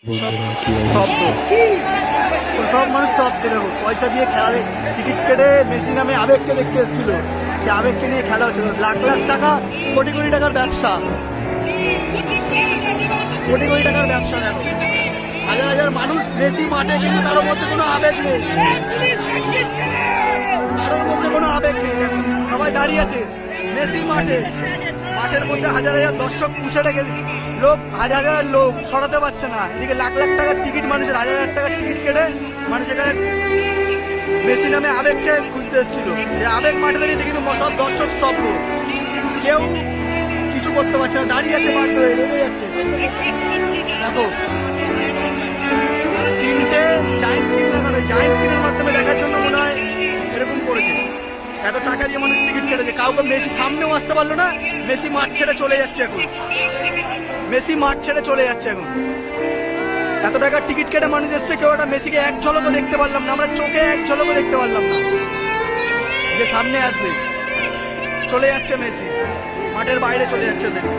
সব স্তব্ধ, সব মানুষ স্তব্ধ। দেখো পয়সা দিয়ে খেলা টিকিট কেটে মেসি নামে আবেগকে দেখতে এসেছিল, সে আবেগকে নিয়ে খেলা হচ্ছিল। লাখ লাখ টাকা, কোটি কোটি টাকার ব্যবসা, কোটি কোটি টাকার ব্যবসা। দেখো হাজার হাজার মানুষ মেসি মাঠে, কিন্তু কারোর মধ্যে কোনো আবেগ নেই, কারোর মধ্যে কোনো আবেগ নেই। দেখো সবাই দাঁড়িয়ে আছে মেসি মাঠে, মাঠের মধ্যে হাজার হাজার দর্শক পুষে রেখে, লোক হাজার হাজার লোক সরাতে পারছে না। এদিকে লাখ লাখ টাকার টিকিট, মানুষের হাজার হাজার টাকার টিকিট কেটে মানুষ এখানে মেসি নামে আবেগকে খুঁজতে এসেছিল। যে আবেগ মাঠে দাঁড়িয়েছে, কিন্তু সব দর্শক স্তব্ধ, কেউ কিছু করতে পারছে না, দাঁড়িয়ে আছে বাধ্য হয়ে, রেগে যাচ্ছে। দেখো তিনটে জায়েন্ট স্ক্রিন লাগানো, জায়েন্ট স্ক্রিনের মাধ্যমে দেখার জন্য মনে হয় এরকম করেছে। এত টাকা দিয়ে মানুষ টিকিট কেটেছে, কাউকে মেসি সামনেও আসতে পারলো না। মেসি মাঠ ছেড়ে চলে যাচ্ছে এখন, মেসি মাঠ ছেড়ে চলে যাচ্ছে এখন। এত টাকার টিকিট কেটে মানুষ এসছে, কেউ একটা মেসিকে এক ঝলকও দেখতে পারলাম না, আমরা চোখে এক ঝলকও দেখতে পারলাম না যে সামনে আসবে। চলে যাচ্ছে মেসি, মাঠের বাইরে চলে যাচ্ছে মেসি।